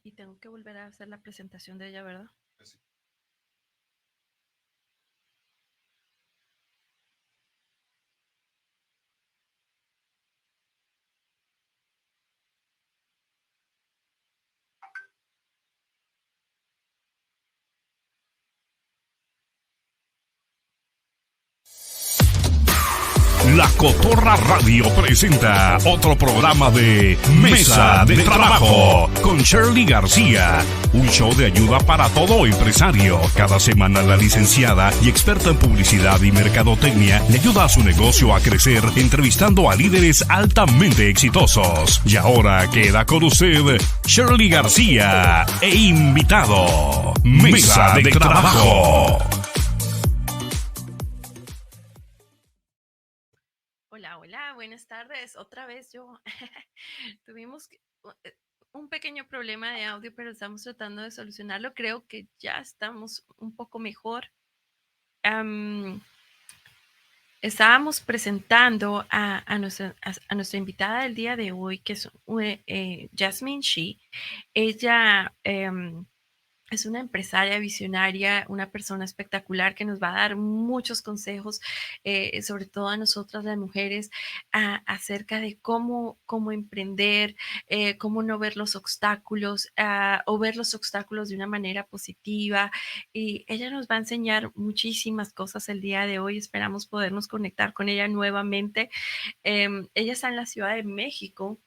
Y tengo que volver a hacer la presentación de ella, ¿verdad? Sí. La Cotorra Radio presenta otro programa de Mesa de Trabajo con Shirley García, un show de ayuda para todo empresario. Cada semana la licenciada y experta en publicidad y mercadotecnia le ayuda a su negocio a crecer entrevistando a líderes altamente exitosos. Y ahora queda con usted Shirley García e invitado. Mesa de Trabajo. Hola, buenas tardes. Otra vez yo. Tuvimos un pequeño problema de audio, pero estamos tratando de solucionarlo. Creo que ya estamos un poco mejor. Estábamos presentando a nuestra invitada del día de hoy, que es Jasmine Shi. Ella es una empresaria visionaria, una persona espectacular que nos va a dar muchos consejos, sobre todo a nosotras las mujeres, acerca de cómo emprender, cómo no ver los obstáculos o ver los obstáculos de una manera positiva. Y ella nos va a enseñar muchísimas cosas el día de hoy. Esperamos podernos conectar con ella nuevamente. Ella está en la Ciudad de México.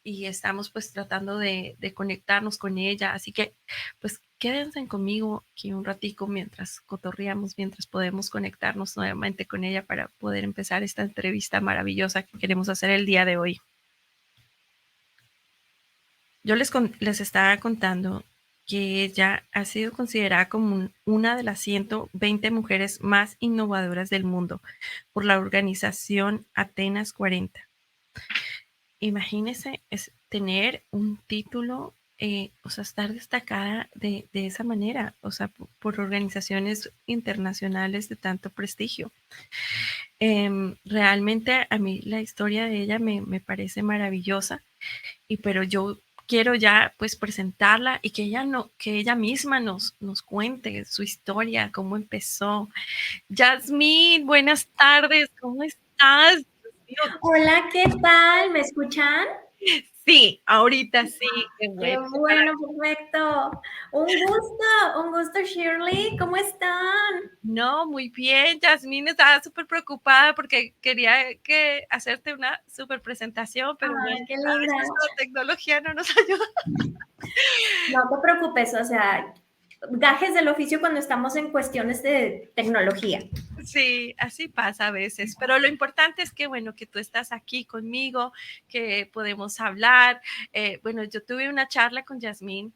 Y estamos pues tratando de conectarnos con ella, así que pues quédense conmigo aquí un ratico mientras cotorreamos, mientras podemos conectarnos nuevamente con ella para poder empezar esta entrevista maravillosa que queremos hacer el día de hoy. Yo les estaba contando que ella ha sido considerada como una de las 120 mujeres más innovadoras del mundo por la organización Atenas 40. Imagínese tener un título, o sea, estar destacada de esa manera, o sea, por organizaciones internacionales de tanto prestigio. Realmente a mí la historia de ella me parece maravillosa, pero yo quiero ya pues presentarla y que ella misma nos cuente su historia, cómo empezó. Jasmine, buenas tardes, ¿cómo estás? Hola, ¿qué tal? ¿Me escuchan? Sí, ahorita sí, qué Qué bueno. bueno, perfecto. Un gusto, Shirley. ¿Cómo están? No, muy bien. Jasmine estaba súper preocupada porque quería hacerte una súper presentación, pero Ay, bueno, qué a linda. veces la tecnología no nos ayuda. No te preocupes, o sea, gajes del oficio cuando estamos en cuestiones de tecnología. Sí, así pasa a veces, pero lo importante es que, bueno, que tú estás aquí conmigo, que podemos hablar. Bueno, yo tuve una charla con Jasmine.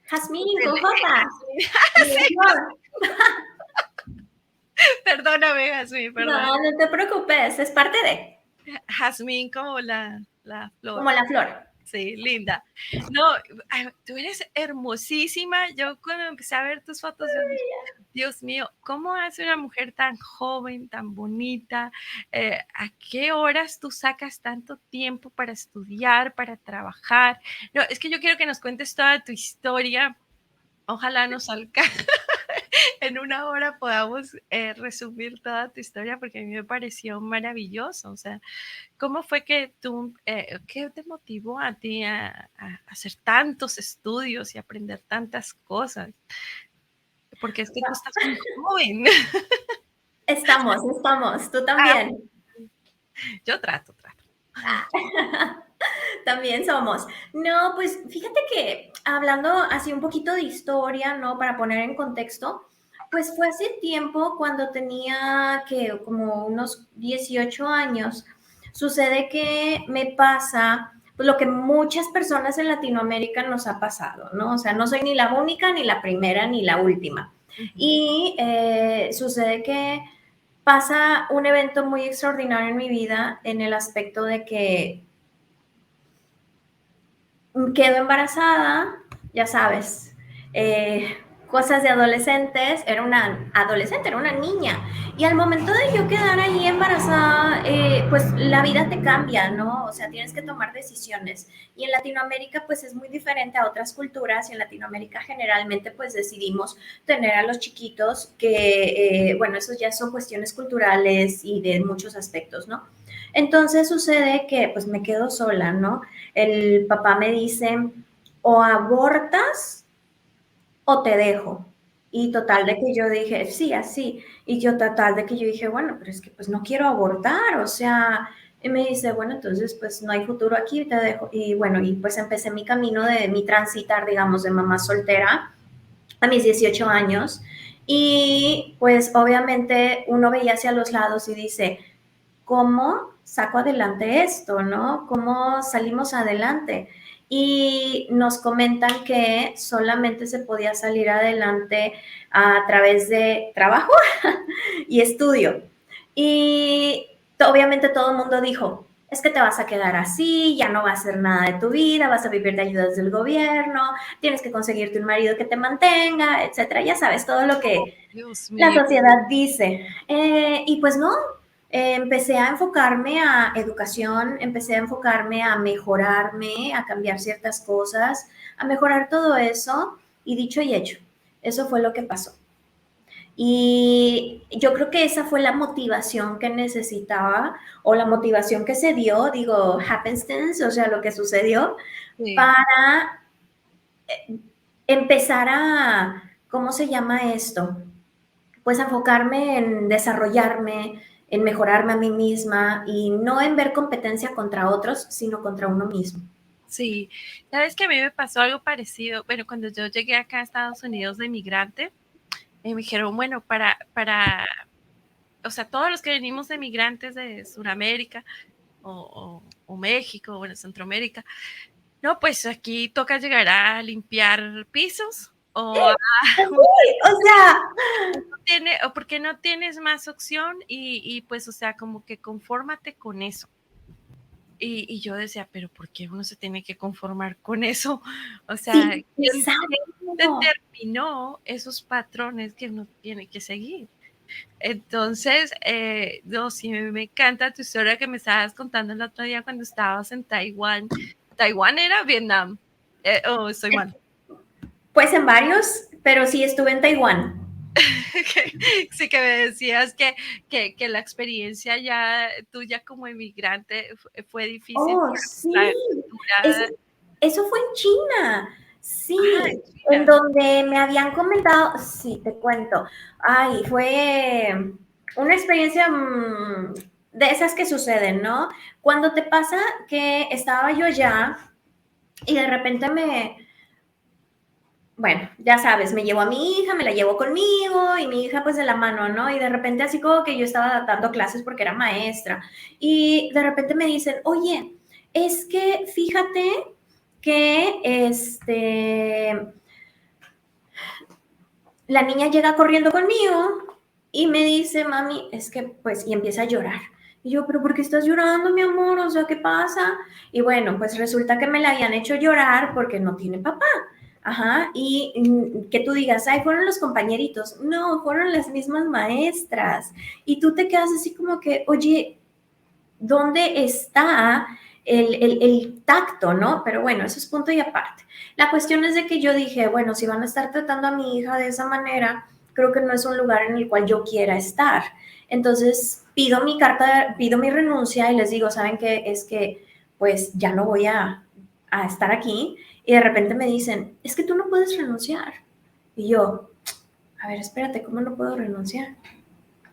Jazmín, con J. Sí, perdóname, Jasmine, No, perdón. no te preocupes, es parte de, Jasmine como la flor. como la flor. Sí, linda. No, tú eres hermosísima. Yo cuando empecé a ver tus fotos, yo dije, Dios mío, ¿cómo hace una mujer tan joven, tan bonita? ¿A qué horas tú sacas tanto tiempo para estudiar, para trabajar? No, es que yo quiero que nos cuentes toda tu historia. Ojalá nos alcance. En una hora podamos resumir toda tu historia porque a mí me pareció maravilloso. O sea, ¿cómo fue que qué te motivó a ti a hacer tantos estudios y aprender tantas cosas? Porque es que tú estás muy joven. Estamos, tú Ah, también. yo trato. También somos. No, pues fíjate que hablando así un poquito de historia, ¿no? Para poner en contexto, pues fue hace tiempo cuando tenía que como unos 18 años. Sucede que me pasa pues, lo que muchas personas en Latinoamérica nos ha pasado, ¿no? O sea, no soy ni la única, ni la primera, ni la última. Y sucede que pasa un evento muy extraordinario en mi vida en el aspecto de que quedo embarazada, ya sabes, cosas de adolescentes, era una adolescente, era una niña, Y al momento de yo quedar ahí embarazada, pues la vida te cambia, ¿no? O sea, tienes que tomar decisiones. Y en Latinoamérica, pues es muy diferente a otras culturas. Y en Latinoamérica generalmente, pues decidimos tener a los chiquitos que, bueno, eso ya son cuestiones culturales y de muchos aspectos, ¿no? Entonces sucede que pues me quedo sola, ¿no? El papá me dice, o abortas o te dejo. Y total de que yo dije, sí, así. Y yo total de que yo dije, bueno, pero es que pues no quiero abortar, o sea, y me dice, bueno, entonces pues no hay futuro aquí, te dejo. Y bueno, y pues empecé mi camino de mi transitar, digamos, de mamá soltera a mis 18 años. Y pues obviamente uno veía hacia los lados y dice, ¿cómo saco adelante esto, no? ¿Cómo salimos adelante? Y nos comentan que solamente se podía salir adelante a través de trabajo y estudio. Y obviamente todo el mundo dijo, es que te vas a quedar así, ya no va a hacer nada de tu vida, vas a vivir de ayudas del gobierno, tienes que conseguirte un marido que te mantenga, etcétera. Ya sabes, todo lo que Dios la mío. sociedad dice. Y pues no, empecé a enfocarme a educación, empecé a enfocarme a mejorarme, a cambiar ciertas cosas, a mejorar todo eso y dicho y hecho, eso fue lo que pasó. Y yo creo que esa fue la motivación que necesitaba o la motivación que se dio, digo, happenstance, o sea, lo que sucedió Sí. para empezar a, ¿cómo se llama esto? Pues enfocarme en desarrollarme, en mejorarme a mí misma y no en ver competencia contra otros, sino contra uno mismo. Sí, sabes que a mí me pasó algo parecido. Bueno, cuando yo llegué acá a Estados Unidos de migrante, me dijeron, bueno, o sea, todos los que venimos de migrantes de Sudamérica o México, bueno, Centroamérica, no, pues aquí toca llegar a limpiar pisos o a O sea, o porque no tienes más opción y pues, o sea, como que confórmate con eso. Y yo decía, pero ¿por qué uno se tiene que conformar con eso? O sea, sí, ¿quién exacto. determinó esos patrones que uno tiene que seguir? Entonces, no, sí, me encanta tu historia que me estabas contando el otro día cuando estabas en Taiwán. ¿Taiwán era Vietnam? Estoy mal. Pues en varios, pero sí estuve en Taiwán. Sí, que me decías que la experiencia ya tuya como inmigrante fue difícil Oh, por la sí. Eso, cultura. eso fue en China. Ah, Sí, en en China. donde me habían comentado, sí, te cuento. Ay, fue una experiencia de esas que suceden, ¿no? Cuando te pasa que estaba yo allá y de repente bueno, ya sabes, me llevo a mi hija, me la llevo conmigo y mi hija pues de la mano, ¿no? Y de repente así como que yo estaba dando clases porque era maestra y de repente me dicen, oye, es que fíjate que la niña llega corriendo conmigo y me dice, mami, es que pues, y empieza a llorar. Y yo, pero ¿por qué estás llorando, mi amor? O sea, ¿qué pasa? Y bueno, pues resulta que me la habían hecho llorar porque no tiene papá. Ajá, y que tú digas, ay, fueron los compañeritos. No, fueron las mismas maestras. Y tú te quedas así como que, oye, ¿dónde está el tacto, no? Pero bueno, eso es punto y aparte. La cuestión es de que yo dije, bueno, si van a estar tratando a mi hija de esa manera, creo que no es un lugar en el cual yo quiera estar. Entonces pido mi carta, pido mi renuncia y les digo, ¿saben qué? Es que pues ya no voy a estar aquí. Y de repente me dicen, es que tú no puedes renunciar. Y yo, a ver, espérate, ¿cómo no puedo renunciar?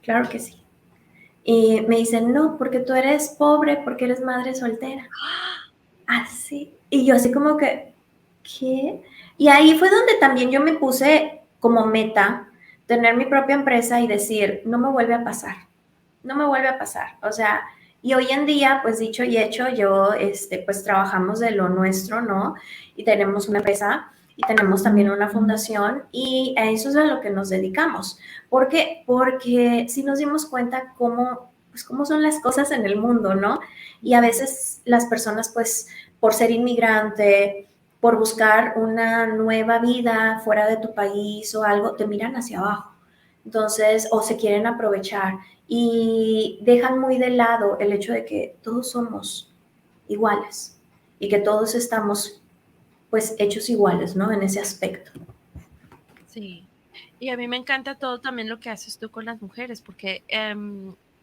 Claro que sí. Y me dicen, no, porque tú eres pobre, porque eres madre soltera. Así. Y yo así como que, ¿qué? Y ahí fue donde también yo me puse como meta tener mi propia empresa y decir, no me vuelve a pasar, no me vuelve a pasar. O sea, y hoy en día, pues dicho y hecho, yo, pues trabajamos de lo nuestro, ¿no? Y tenemos una empresa y tenemos también una fundación y a eso es a lo que nos dedicamos. ¿Por qué? Porque si nos dimos cuenta cómo, pues cómo son las cosas en el mundo, ¿no? Y a veces las personas, pues, por ser inmigrante, por buscar una nueva vida fuera de tu país o algo, te miran hacia abajo. Entonces, o se quieren aprovechar y dejan muy de lado el hecho de que todos somos iguales y que todos estamos pues hechos iguales, ¿no? En ese aspecto. Sí. Y a mí me encanta todo también lo que haces tú con las mujeres, porque,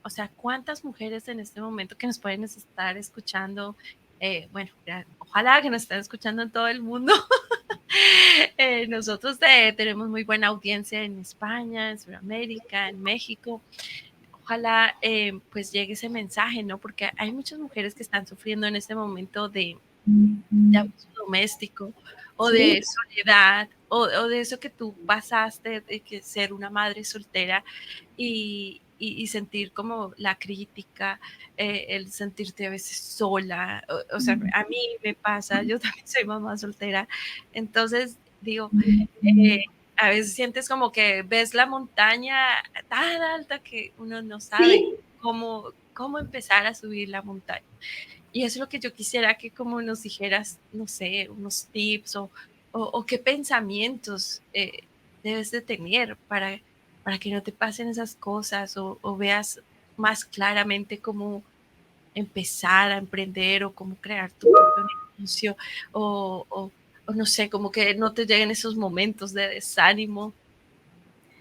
o sea, ¿cuántas mujeres en este momento que nos pueden estar escuchando? Bueno, ojalá que nos estén escuchando en todo el mundo. Nosotros tenemos muy buena audiencia en España, en Sudamérica, en México. Ojalá pues llegue ese mensaje, ¿no? Porque hay muchas mujeres que están sufriendo en este momento de abuso doméstico o de Sí, soledad o de eso que tú pasaste, de que ser una madre soltera y sentir como la crítica, el sentirte a veces sola. O sea, a mí me pasa, yo también soy mamá soltera, entonces digo, eh, a veces sientes como que ves la montaña tan alta que uno no sabe sí, cómo empezar a subir la montaña. Y eso es lo que yo quisiera que como nos dijeras, no sé, unos tips o qué pensamientos debes de tener para que no te pasen esas cosas o veas más claramente cómo empezar a emprender o cómo crear tu propio negocio o, o, o no sé, como que no te lleguen esos momentos de desánimo.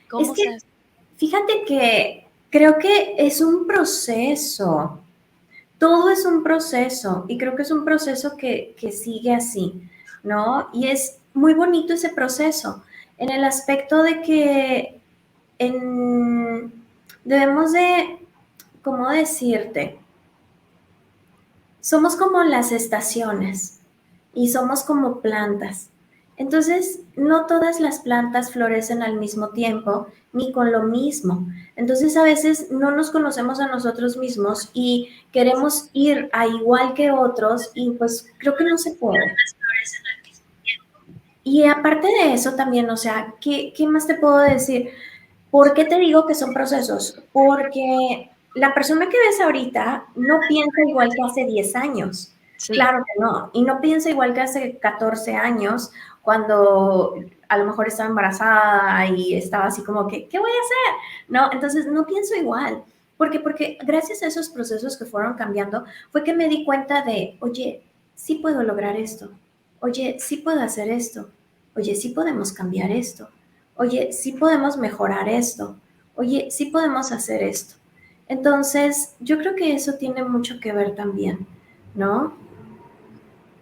es ¿Cómo se que hace? fíjate que creo que es un proceso, todo es un proceso y creo que es un proceso que sigue así, ¿no? Y es muy bonito ese proceso en el aspecto de que en, debemos de, ¿cómo decirte? Somos como las estaciones y somos como plantas. Entonces, no todas las plantas florecen al mismo tiempo ni con lo mismo. Entonces, a veces no nos conocemos a nosotros mismos y queremos ir a igual que otros y pues creo que no se puede. Y aparte de eso también, o sea, ¿qué más te puedo decir? ¿Por qué te digo que son procesos? Porque la persona que ves ahorita no piensa igual que hace 10 años. Sí, Claro que no. Y no piensa igual que hace 14 años, cuando a lo mejor estaba embarazada y estaba así como que, ¿qué voy a hacer? No, entonces no pienso igual. ¿Por qué? Porque gracias a esos procesos que fueron cambiando, fue que me di cuenta de, oye, sí puedo lograr esto. Oye, sí puedo hacer esto. Oye, sí podemos cambiar esto. Oye, sí podemos mejorar esto. Oye, sí podemos hacer esto. Entonces, yo creo que eso tiene mucho que ver también, ¿no?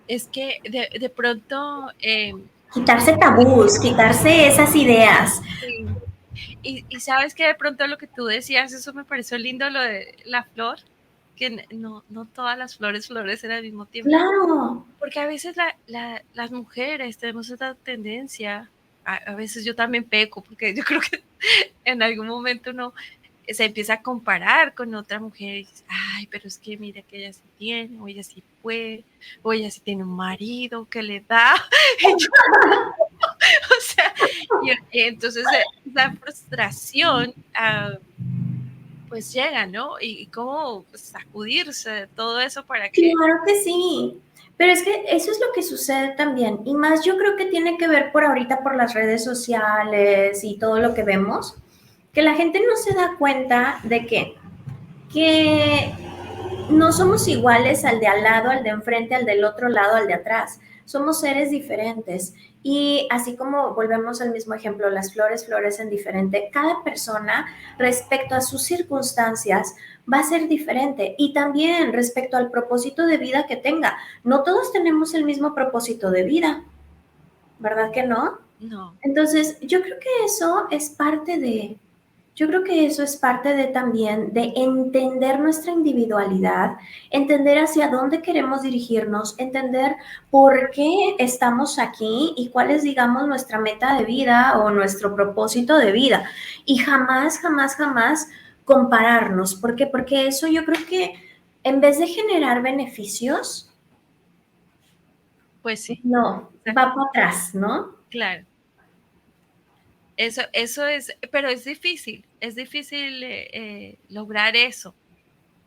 es que de pronto... Quitarse tabús, quitarse esas ideas. sí. Y sabes que de pronto lo que tú decías, eso me pareció lindo, lo de la flor, que no todas las flores florecen al mismo tiempo. Claro, Porque a veces las mujeres tenemos esta tendencia, a veces yo también peco, porque yo creo que en algún momento uno se empieza a comparar con otra mujer y dice, ay, pero es que mira que ella sí tiene, o ella sí puede, o ella sí tiene un marido que le da. Y yo, o sea, y entonces esa frustración pues llega, ¿no? Y cómo sacudirse de todo eso para que, claro que sí. Pero es que eso es lo que sucede también. Y más yo creo que tiene que ver por ahorita por las redes sociales y todo lo que vemos, que la gente no se da cuenta de que no somos iguales al de al lado, al de enfrente, al del otro lado, al de atrás. Somos seres diferentes. Y así como volvemos al mismo ejemplo, las flores florecen diferente, cada persona respecto a sus circunstancias va a ser diferente. Y también respecto al propósito de vida que tenga. No todos tenemos el mismo propósito de vida, ¿verdad que no? no, Entonces, yo creo que eso es parte de, yo creo que eso es parte de también de entender nuestra individualidad, entender hacia dónde queremos dirigirnos, entender por qué estamos aquí y cuál es, digamos, nuestra meta de vida o nuestro propósito de vida. Y jamás, jamás, jamás compararnos. ¿Por qué? Porque eso yo creo que en vez de generar beneficios, pues sí, no, exacto, va para atrás, ¿no? claro. Eso es, pero es difícil lograr eso.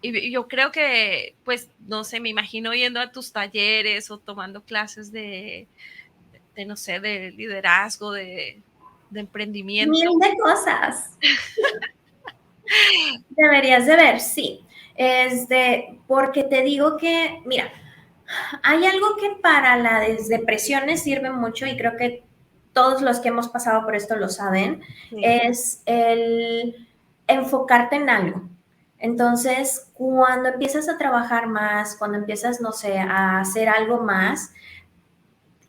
Y yo creo que, pues, no sé, me imagino yendo a tus talleres o tomando clases no sé, de liderazgo, de emprendimiento. Mil de cosas. Deberías de ver, sí. Porque te digo que, mira, hay algo que para las depresiones sirve mucho y creo que todos los que hemos pasado por esto lo saben, Sí. es el enfocarte en algo. Entonces, cuando empiezas a trabajar más, cuando empiezas, no sé, a hacer algo más,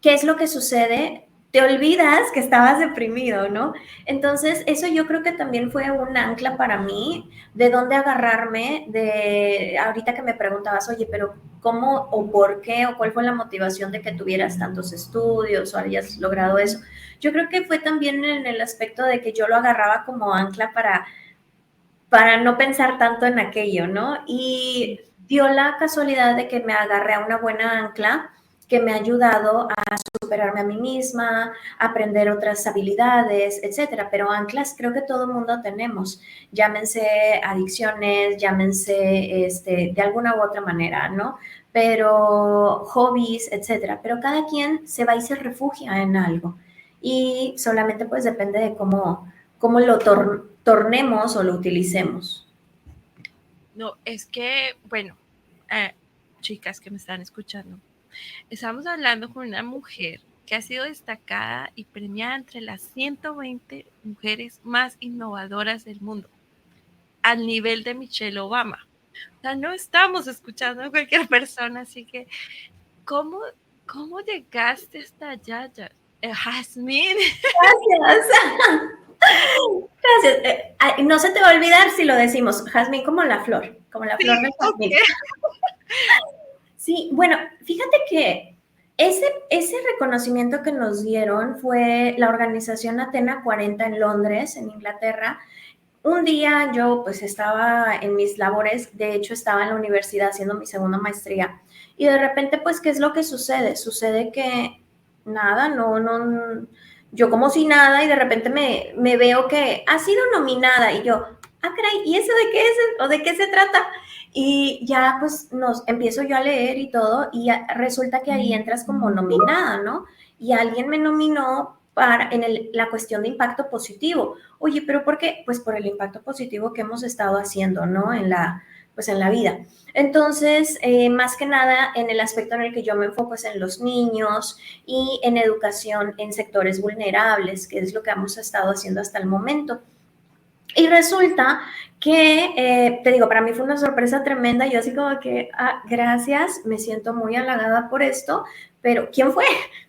¿qué es lo que sucede? Te olvidas que estabas deprimido, ¿no? Entonces, eso yo creo que también fue un ancla para mí, de dónde agarrarme, de ahorita que me preguntabas, oye, pero ¿cómo o por qué o cuál fue la motivación de que tuvieras tantos estudios o hayas logrado eso? Yo creo que fue también en el aspecto de que yo lo agarraba como ancla para no pensar tanto en aquello, ¿no? Y dio la casualidad de que me agarré a una buena ancla que me ha ayudado a superarme a mí misma, aprender otras habilidades, etcétera. Pero anclas creo que todo el mundo tenemos, llámense adicciones, llámense de alguna u otra manera, ¿no? Pero hobbies, etcétera. Pero cada quien se va y se refugia en algo. Y solamente pues depende de cómo lo tornemos o lo utilicemos. No, es que, bueno, chicas que me están escuchando, estamos hablando con una mujer que ha sido destacada y premiada entre las 120 mujeres más innovadoras del mundo, al nivel de Michelle Obama. O sea, no estamos escuchando a cualquier persona, así que, ¿cómo, cómo llegaste hasta allá, Jazmín? Gracias. Gracias. No se te va a olvidar si lo decimos, jazmín como la flor Sí, del ok. jazmín. Sí, bueno, fíjate que ese reconocimiento que nos dieron fue la organización Atena 40 en Londres, en Inglaterra. Un día yo pues estaba en mis labores, de hecho estaba en la universidad haciendo mi segunda maestría y de repente pues ¿qué es lo que sucede? Sucede que nada, yo como si nada y de repente me veo que ha sido nominada y yo, caray, ¿y eso de qué es o de qué se trata? Y ya pues empiezo yo a leer y todo y resulta que ahí entras como nominada, ¿no? Y alguien me nominó la cuestión de impacto positivo. Oye, pero ¿por qué? Pues por el impacto positivo que hemos estado haciendo, ¿no? Pues en la vida. Entonces, más que nada, en el aspecto en el que yo me enfoco es en los niños y en educación en sectores vulnerables, que es lo que hemos estado haciendo hasta el momento. Y resulta que, te digo, para mí fue una sorpresa tremenda. Yo así como que, gracias, me siento muy halagada por esto, pero ¿quién fue?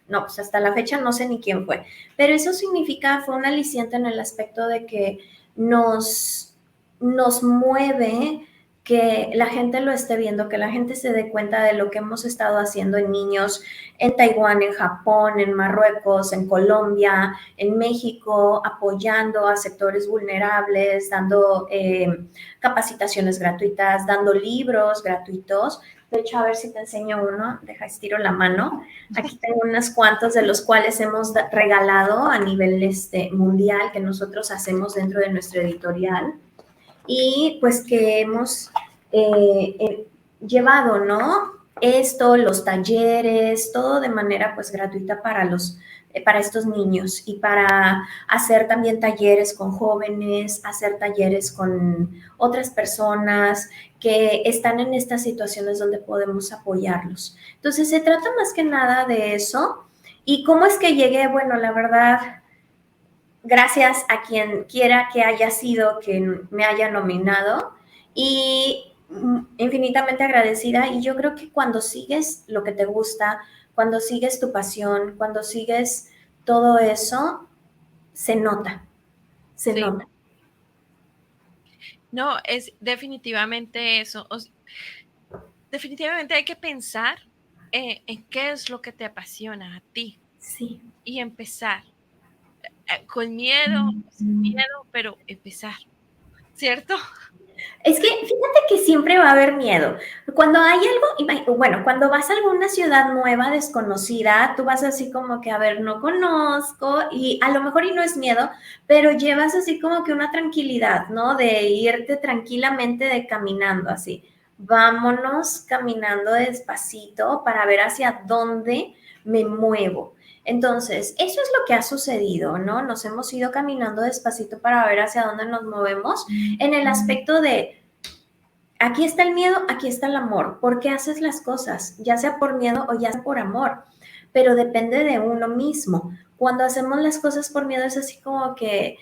No, pues hasta la fecha no sé ni quién fue. Pero eso significa, fue un aliciente en el aspecto de que nos mueve que la gente lo esté viendo, que la gente se dé cuenta de lo que hemos estado haciendo en niños en Taiwán, en Japón, en Marruecos, en Colombia, en México, apoyando a sectores vulnerables, dando capacitaciones gratuitas, dando libros gratuitos. De hecho, a ver si te enseño uno, deja estiro la mano. Aquí tengo unos cuantos de los cuales hemos regalado a nivel mundial que nosotros hacemos dentro de nuestra editorial y pues que hemos llevado, ¿no? Esto, los talleres, todo de manera pues gratuita para estos niños y para hacer también talleres con jóvenes, hacer talleres con otras personas que están en estas situaciones donde podemos apoyarlos. Entonces se trata más que nada de eso. ¿Y cómo es que llegué? Bueno, la verdad, gracias a quien quiera que haya sido que me haya nominado y infinitamente agradecida. Y yo creo que cuando sigues lo que te gusta, cuando sigues tu pasión, cuando sigues todo eso, se nota, se Sí, nota. no, es definitivamente eso. Definitivamente hay que pensar en qué es lo que te apasiona a ti Sí. y empezar con miedo, sin miedo, pero empezar, ¿cierto? Es que fíjate que siempre va a haber miedo. Cuando hay algo, bueno, cuando vas a alguna ciudad nueva, desconocida, tú vas así como que, a ver, no conozco y a lo mejor y no es miedo, pero llevas así como que una tranquilidad, ¿no? De irte tranquilamente de caminando así. Vámonos caminando despacito para ver hacia dónde me muevo. Entonces, eso es lo que ha sucedido, ¿no? Nos hemos ido caminando despacito para ver hacia dónde nos movemos en el aspecto de, aquí está el miedo, aquí está el amor. ¿Por qué haces las cosas? Ya sea por miedo o ya sea por amor, pero depende de uno mismo. Cuando hacemos las cosas por miedo es así como que,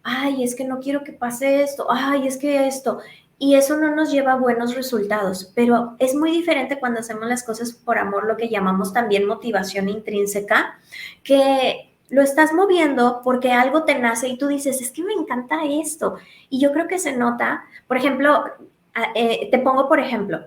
ay, es que no quiero que pase esto, ay, es que esto. Y eso no nos lleva a buenos resultados, pero es muy diferente cuando hacemos las cosas por amor, lo que llamamos también motivación intrínseca, que lo estás moviendo porque algo te nace y tú dices, es que me encanta esto. Y yo creo que se nota, por ejemplo, te pongo por ejemplo,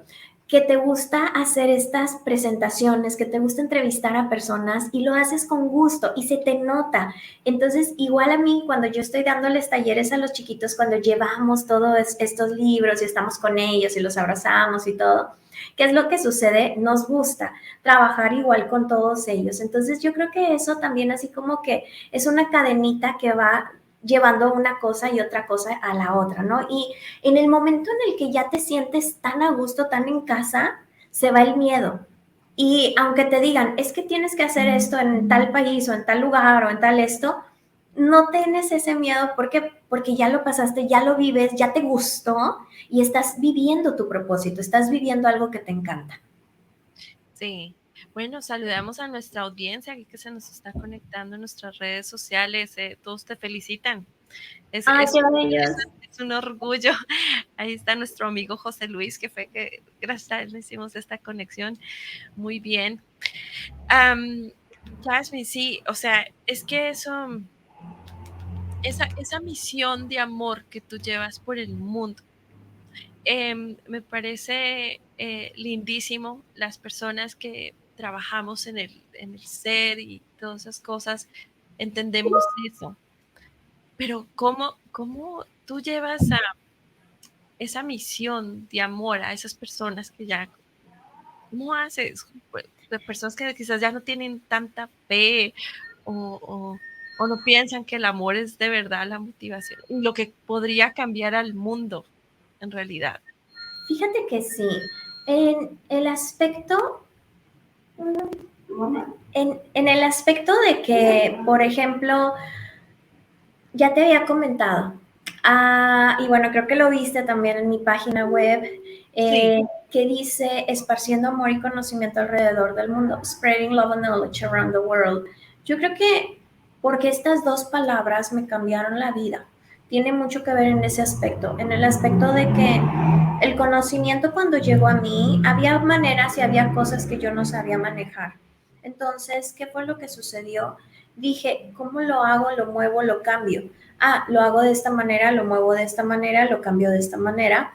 que te gusta hacer estas presentaciones, que te gusta entrevistar a personas y lo haces con gusto y se te nota. Entonces, igual a mí, cuando yo estoy dándoles talleres a los chiquitos, cuando llevamos todos estos libros y estamos con ellos y los abrazamos y todo, ¿qué es lo que sucede? Nos gusta trabajar igual con todos ellos. Entonces, yo creo que eso también así como que es una cadenita que va llevando una cosa y otra cosa a la otra, ¿no? Y en el momento en el que ya te sientes tan a gusto, tan en casa, se va el miedo. Y aunque te digan, es que tienes que hacer esto en tal país o en tal lugar o en tal esto, no tienes ese miedo porque ya lo pasaste, ya lo vives, ya te gustó y estás viviendo tu propósito, estás viviendo algo que te encanta. Sí. Bueno, saludamos a nuestra audiencia aquí que se nos está conectando en nuestras redes sociales. Todos te felicitan. Es, Ay, es, qué bellos. es un orgullo. Ahí está nuestro amigo José Luis, que fue que gracias a él hicimos esta conexión. Muy bien. Um, Jasmine, sí, o sea, es que esa misión de amor que tú llevas por el mundo, me parece lindísimo. Las personas que trabajamos en el ser y todas esas cosas, entendemos eso. Pero ¿cómo tú llevas a esa misión de amor a esas personas que ya, ¿cómo haces? Pues, de personas que quizás ya no tienen tanta fe o, o, o no piensan que el amor es de verdad la motivación, y lo que podría cambiar al mundo en realidad. Fíjate que sí. En el aspecto, en el aspecto de que, por ejemplo, ya te había comentado, y bueno, creo que lo viste también en mi página web, Sí, que dice esparciendo amor y conocimiento alrededor del mundo, spreading love and knowledge around the world. Yo creo que porque estas dos palabras me cambiaron la vida, tiene mucho que ver en ese aspecto, en el aspecto de que el conocimiento cuando llegó a mí, había maneras y había cosas que yo no sabía manejar. Entonces, ¿qué fue lo que sucedió? Dije, ¿cómo lo hago? Lo muevo, lo cambio. Lo hago de esta manera, lo muevo de esta manera, lo cambio de esta manera,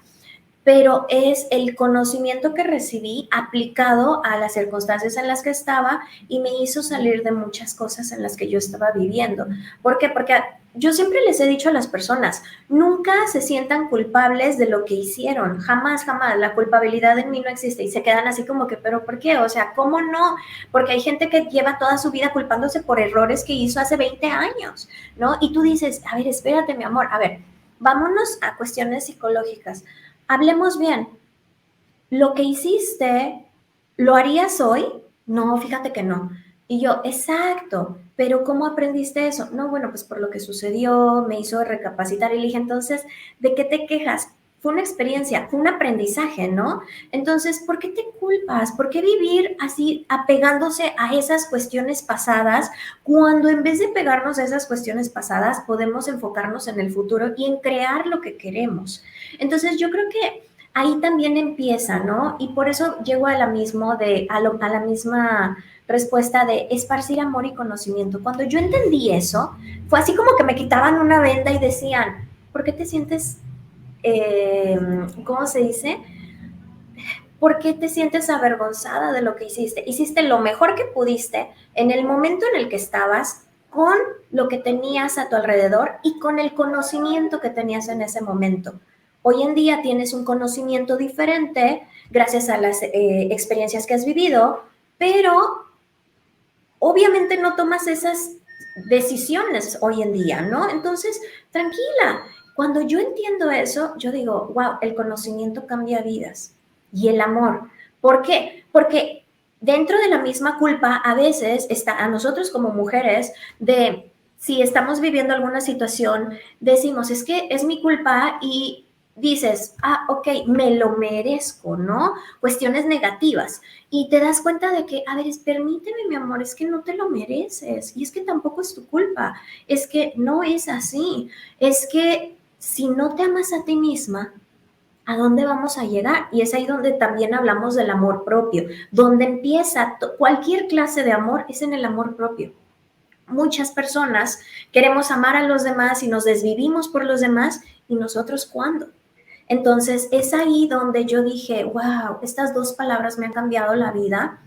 pero es el conocimiento que recibí aplicado a las circunstancias en las que estaba y me hizo salir de muchas cosas en las que yo estaba viviendo. ¿Por qué? Porque yo siempre les he dicho a las personas, nunca se sientan culpables de lo que hicieron, jamás, jamás, la culpabilidad en mí no existe y se quedan así como que, pero ¿por qué? O sea, ¿cómo no? Porque hay gente que lleva toda su vida culpándose por errores que hizo hace 20 años, ¿no? Y tú dices, a ver, espérate, mi amor, a ver, vámonos a cuestiones psicológicas. Hablemos bien. ¿Lo que hiciste, lo harías hoy? No, fíjate que no. Y yo, exacto, pero ¿cómo aprendiste eso? No, bueno, pues por lo que sucedió, me hizo recapacitar y le dije, entonces, ¿de qué te quejas? Fue una experiencia, fue un aprendizaje, ¿no? Entonces, ¿por qué te culpas? ¿Por qué vivir así apegándose a esas cuestiones pasadas cuando en vez de pegarnos a esas cuestiones pasadas podemos enfocarnos en el futuro y en crear lo que queremos? Entonces, yo creo que ahí también empieza, ¿no? Y por eso llego a a la misma respuesta de esparcir amor y conocimiento. Cuando yo entendí eso, fue así como que me quitaban una venda y decían, ¿por qué te sientes, cómo se dice? ¿Por qué te sientes avergonzada de lo que hiciste? Hiciste lo mejor que pudiste en el momento en el que estabas, con lo que tenías a tu alrededor y con el conocimiento que tenías en ese momento. Hoy en día tienes un conocimiento diferente gracias a las experiencias que has vivido, pero obviamente no tomas esas decisiones hoy en día, ¿no? Entonces, tranquila. Cuando yo entiendo eso, yo digo, wow, el conocimiento cambia vidas y el amor. ¿Por qué? Porque dentro de la misma culpa, a veces está a nosotros como mujeres de si estamos viviendo alguna situación, decimos, es que es mi culpa y dices, ok, me lo merezco, ¿no? Cuestiones negativas. Y te das cuenta de que, a ver, permíteme, mi amor, es que no te lo mereces y es que tampoco es tu culpa, es que no es así, es que si no te amas a ti misma, ¿a dónde vamos a llegar? Y es ahí donde también hablamos del amor propio, donde empieza cualquier clase de amor es en el amor propio. Muchas personas queremos amar a los demás y nos desvivimos por los demás y nosotros ¿cuándo? Entonces es ahí donde yo dije, wow, estas dos palabras me han cambiado la vida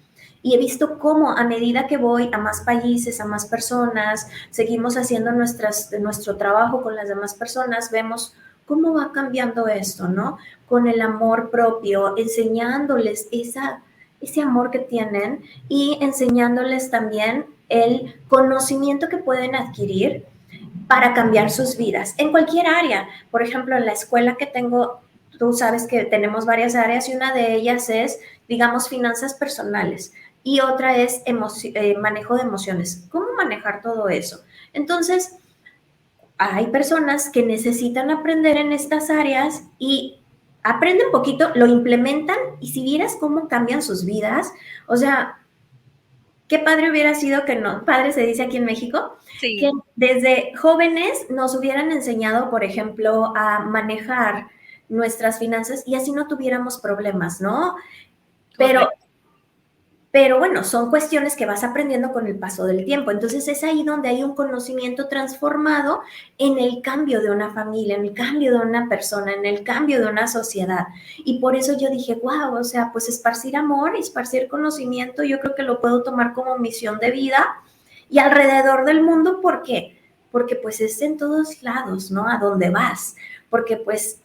y he visto cómo a medida que voy a más países, a más personas, seguimos haciendo nuestro trabajo con las demás personas, vemos cómo va cambiando esto, ¿no? Con el amor propio, enseñándoles ese amor que tienen y enseñándoles también el conocimiento que pueden adquirir para cambiar sus vidas en cualquier área. Por ejemplo, en la escuela que tengo, tú sabes que tenemos varias áreas y una de ellas es, digamos, finanzas personales y otra es manejo de emociones. ¿Cómo manejar todo eso? Entonces, hay personas que necesitan aprender en estas áreas y aprenden poquito, lo implementan y si vieras cómo cambian sus vidas, o sea, qué padre hubiera sido que no, padre se dice aquí en México, que Sí, desde jóvenes nos hubieran enseñado, por ejemplo, a manejar nuestras finanzas y así no tuviéramos problemas, ¿no? Pero correcto. pero bueno, son cuestiones que vas aprendiendo con el paso del tiempo. Entonces es ahí donde hay un conocimiento transformado en el cambio de una familia, en el cambio de una persona, en el cambio de una sociedad. Y por eso yo dije, wow, o sea, pues esparcir amor, esparcir conocimiento, yo creo que lo puedo tomar como misión de vida y alrededor del mundo, ¿por qué? Porque pues es en todos lados, ¿no? A donde vas. Porque pues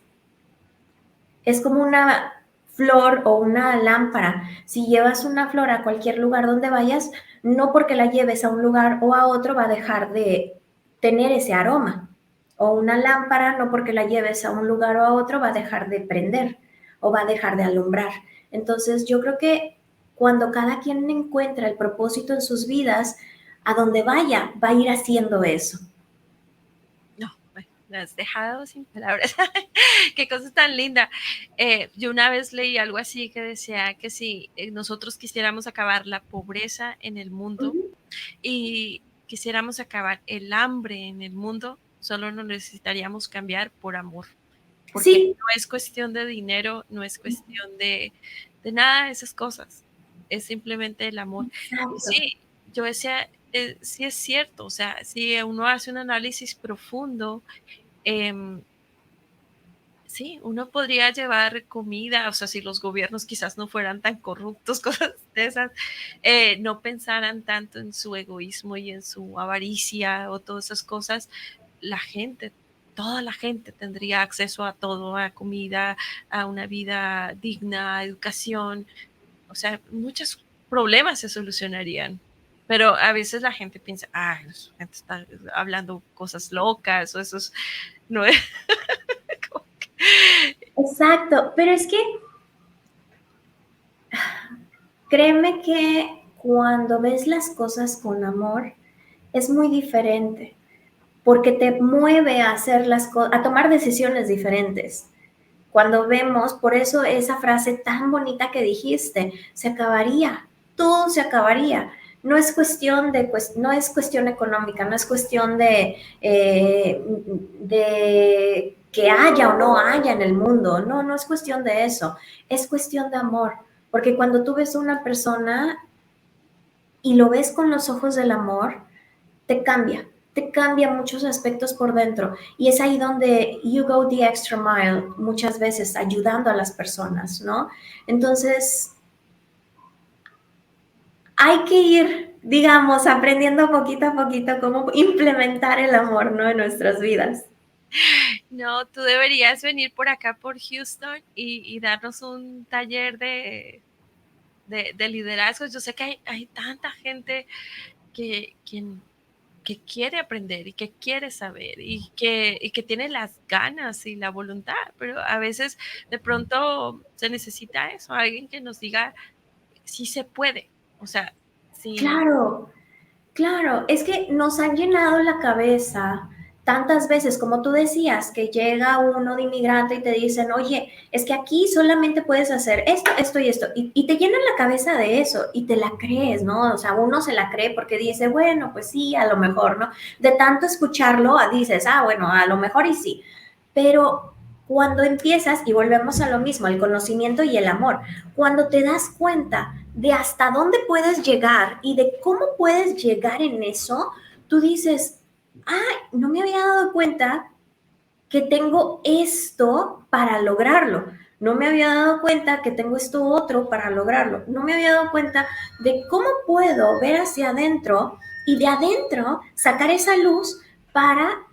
es como una flor o una lámpara. Si llevas una flor a cualquier lugar donde vayas, no porque la lleves a un lugar o a otro va a dejar de tener ese aroma. O una lámpara, no porque la lleves a un lugar o a otro va a dejar de prender o va a dejar de alumbrar. Entonces yo creo que cuando cada quien encuentra el propósito en sus vidas, a donde vaya, va a ir haciendo eso. No, me has dejado sin palabras. Qué cosa tan linda. Yo una vez leí algo así que decía que si nosotros quisiéramos acabar la pobreza en el mundo Ujú. y quisiéramos acabar el hambre en el mundo, solo nos necesitaríamos cambiar por amor, porque Sí, no es cuestión de dinero, no es cuestión de nada de esas cosas, es simplemente el amor. Y exacto. sí, yo decía, sí es cierto, o sea, si uno hace un análisis profundo, em, sí, uno podría llevar comida, o sea, si los gobiernos quizás no fueran tan corruptos, cosas de esas, no pensaran tanto en su egoísmo y en su avaricia o todas esas cosas, la gente, toda la gente tendría acceso a todo, a comida, a una vida digna, a educación, o sea, muchos problemas se solucionarían. Pero a veces la gente piensa, ah, la gente está hablando cosas locas o eso no es. Exacto, pero es que créeme que cuando ves las cosas con amor es muy diferente, porque te mueve a hacer a tomar decisiones diferentes. Cuando vemos, por eso esa frase tan bonita que dijiste, se acabaría, todo se acabaría. No es cuestión no es cuestión económica, no es cuestión de que haya o no haya en el mundo, no, no es cuestión de eso, es cuestión de amor, porque cuando tú ves a una persona y lo ves con los ojos del amor, te cambia muchos aspectos por dentro. Y es ahí donde you go the extra mile, muchas veces ayudando a las personas, ¿no? Entonces, hay que ir, digamos, aprendiendo poquito a poquito cómo implementar el amor, ¿no? En nuestras vidas. No, tú deberías venir por acá, por Houston, y darnos un taller de liderazgo. Yo sé que hay tanta gente que quiere aprender y que quiere saber y que tiene las ganas y la voluntad, pero a veces de pronto se necesita eso, alguien que nos diga si se puede. O sea, sí, Claro, claro, es que nos han llenado la cabeza tantas veces, como tú decías, que llega uno de inmigrante y te dicen, oye, es que aquí solamente puedes hacer esto, esto y esto, y te llenan la cabeza de eso y te la crees, ¿no? O sea, uno se la cree porque dice, bueno, pues sí, a lo mejor, ¿no? De tanto escucharlo, dices, bueno, a lo mejor y sí, pero cuando empiezas, y volvemos a lo mismo, el conocimiento y el amor, cuando te das cuenta de hasta dónde puedes llegar y de cómo puedes llegar en eso, tú dices, ay, no me había dado cuenta que tengo esto para lograrlo. No me había dado cuenta que tengo esto otro para lograrlo. No me había dado cuenta de cómo puedo ver hacia adentro y de adentro sacar esa luz para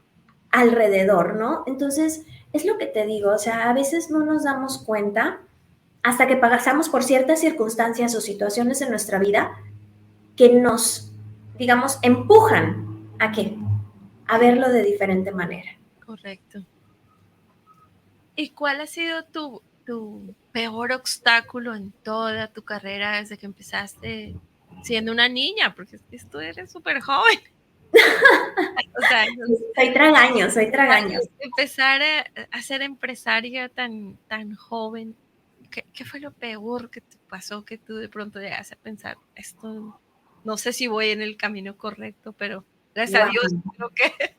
alrededor, ¿no? Entonces, es lo que te digo, o sea, a veces no nos damos cuenta hasta que pasamos por ciertas circunstancias o situaciones en nuestra vida que nos, digamos, empujan a qué? A verlo de diferente manera. correcto. ¿Y cuál ha sido tu peor obstáculo en toda tu carrera desde que empezaste siendo una niña? Porque es que tú eres súper joven. O sea, Soy tragaños, soy tragaños. empezar a ser empresaria tan joven, ¿qué fue lo peor que te pasó que tú de pronto llegas a pensar, esto, no sé si voy en el camino correcto, pero gracias a Wow. Dios creo que...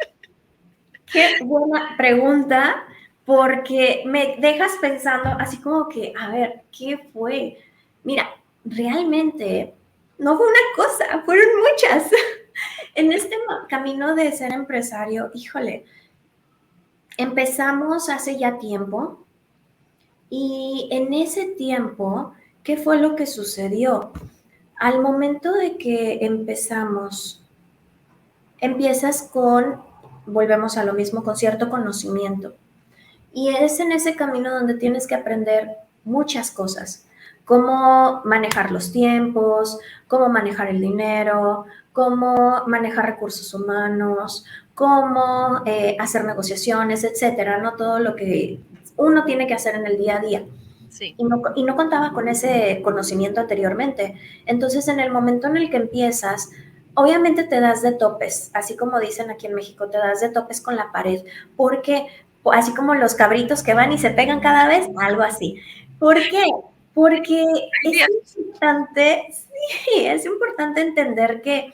Qué buena pregunta, porque me dejas pensando así como que, a ver, ¿qué fue? Mira, realmente no fue una cosa, fueron muchas. En este camino de ser empresario, híjole, empezamos hace ya tiempo y en ese tiempo, ¿qué fue lo que sucedió? Al momento de que empezamos, empiezas con, volvemos a lo mismo, con cierto conocimiento. Y es en ese camino donde tienes que aprender muchas cosas, cómo manejar los tiempos, cómo manejar el dinero, cómo manejar recursos humanos, cómo hacer negociaciones, etcétera, ¿no? Todo lo que uno tiene que hacer en el día a día. Sí, Y no contaba con ese conocimiento anteriormente. Entonces, en el momento en el que empiezas, obviamente te das de topes, así como dicen aquí en México, te das de topes con la pared, porque así como los cabritos que van y se pegan cada vez, algo así. ¿Por qué? Porque es importante, sí, es importante entender que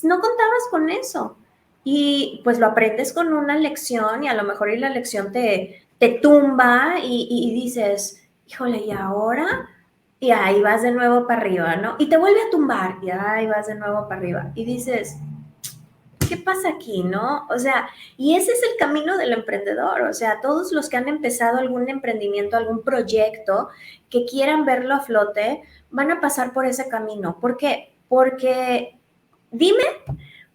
no contabas con eso. Y pues lo aprendes con una lección y a lo mejor y la lección te tumba y dices, híjole, ¿y ahora? Y ahí vas de nuevo para arriba, ¿no? Y te vuelve a tumbar y ahí vas de nuevo para arriba. Y dices, ¿qué pasa aquí, no? O sea, y ese es el camino del emprendedor. O sea, todos los que han empezado algún emprendimiento, algún proyecto que quieran verlo a flote, van a pasar por ese camino. ¿Por qué? Porque dime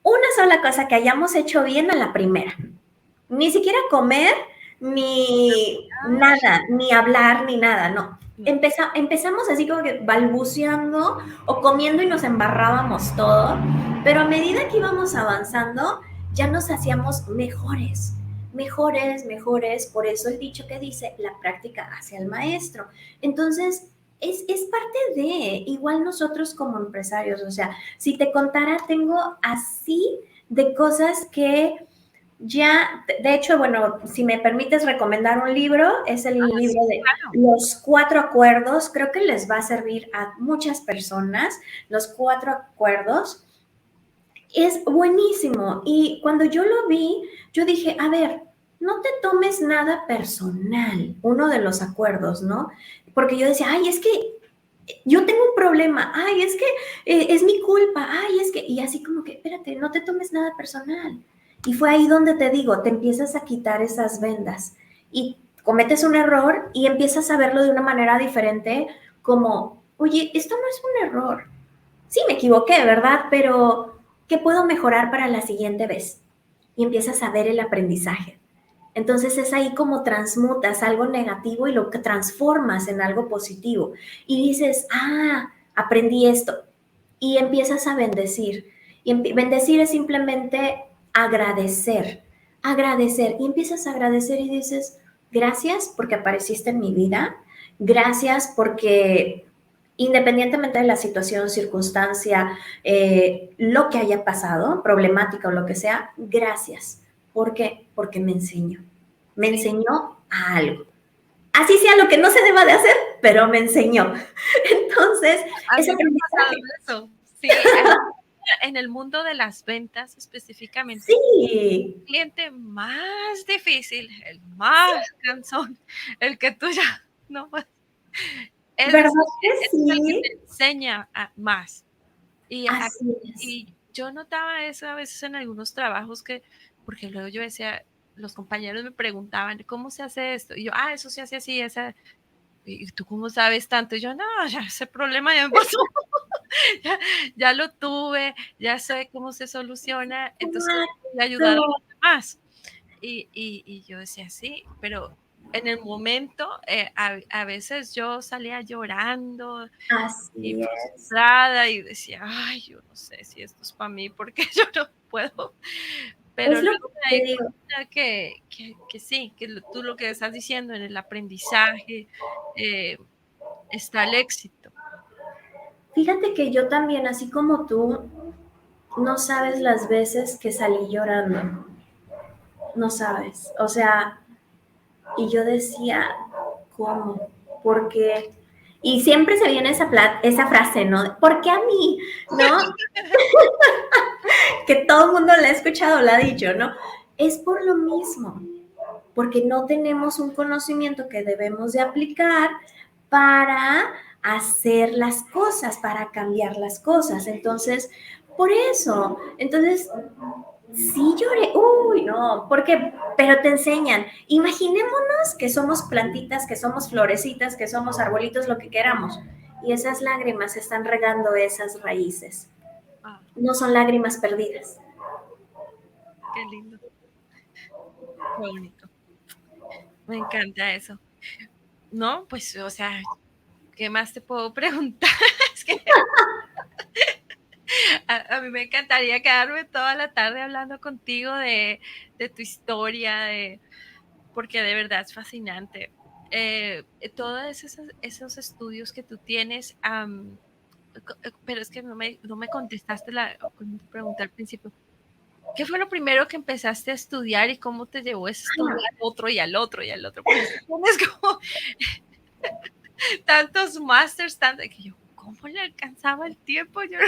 una sola cosa que hayamos hecho bien a la primera. Ni siquiera comer, ni nada, ni hablar, ni nada, no. no, Empezamos así como que balbuceando o comiendo y nos embarrábamos todo, pero a medida que íbamos avanzando, ya nos hacíamos mejores, mejores, mejores. Por eso el dicho que dice, la práctica hace al maestro. Entonces, es parte de, igual nosotros como empresarios, o sea, si te contara, tengo así de cosas que ya, de hecho, bueno, si me permites recomendar un libro, es el libro sí, de claro. Los Cuatro Acuerdos. Creo que les va a servir a muchas personas, Los Cuatro Acuerdos. Es buenísimo. Y cuando yo lo vi, yo dije, a ver, no te tomes nada personal, uno de los acuerdos, ¿no? Porque yo decía, ay, es que yo tengo un problema, ay, es que es mi culpa, ay, es que, y así como que, espérate, no te tomes nada personal. Y fue ahí donde te digo, te empiezas a quitar esas vendas y cometes un error y empiezas a verlo de una manera diferente, como, oye, esto no es un error. Sí, me equivoqué, ¿verdad? Pero, ¿qué puedo mejorar para la siguiente vez? Y empiezas a ver el aprendizaje. Entonces es ahí como transmutas algo negativo y lo que transformas en algo positivo. Y dices, aprendí esto. Y empiezas a bendecir. Y bendecir es simplemente agradecer, agradecer. Y empiezas a agradecer y dices, gracias porque apareciste en mi vida. Gracias porque independientemente de la situación, circunstancia, lo que haya pasado, problemática o lo que sea, gracias. ¿Por qué? Porque me enseñó. Me Sí, enseñó a algo. Así sea lo que no se deba de hacer, pero me enseñó. Entonces, a mí ese me ha pasado aprendizaje. eso. Sí, en el mundo de las ventas específicamente, Sí, cliente más difícil, el más cansón, el que tú ya no puedes. Ese ¿verdad es, que ese es el que te sí? enseña más. Y, Así es. y yo notaba eso a veces en algunos trabajos que, porque luego yo decía, los compañeros me preguntaban, ¿cómo se hace esto? Y yo, eso se hace así, esa. ¿Y tú cómo sabes tanto? Y yo, no, ya ese problema ya me pasó, ya, ya lo tuve, ya sé cómo se soluciona, entonces voy a ayudar a Exacto. los demás. Y yo decía, sí, pero en el momento, a veces yo salía llorando y Así es. frustrada y decía, ay, yo no sé si esto es para mí porque yo no puedo. Pero Es lo luego que me te di digo. cuenta que sí, que tú lo que estás diciendo en el aprendizaje eh, está el éxito. Fíjate que yo también, así como tú, no sabes las veces que salí llorando. No sabes. O sea, y yo decía, ¿cómo? Porque, y siempre se viene esa frase, ¿no? ¿Por qué a mí? ¿No? Que todo el mundo la ha escuchado, la ha dicho, ¿no? Es por lo mismo, porque no tenemos un conocimiento que debemos de aplicar para hacer las cosas, para cambiar las cosas. Entonces, por eso, entonces, sí lloré, uy, no, porque, pero te enseñan, imaginémonos que somos plantitas, que somos florecitas, que somos arbolitos, lo que queramos, y esas lágrimas están regando esas raíces. Ah, No son lágrimas perdidas. qué lindo, qué bonito. Me encanta eso. No, pues, o sea, ¿qué más te puedo preguntar? Es que a mí me encantaría quedarme toda la tarde hablando contigo de tu historia, porque de verdad es fascinante. Todos esos estudios que tú tienes, pero es que no me contestaste cuando te pregunté al principio. ¿Qué fue lo primero que empezaste a estudiar y cómo te llevó ese estudio al otro y al otro y al otro? Porque es que tienes como tantos másters, tanto que yo, ¿cómo le alcanzaba el tiempo? Yo,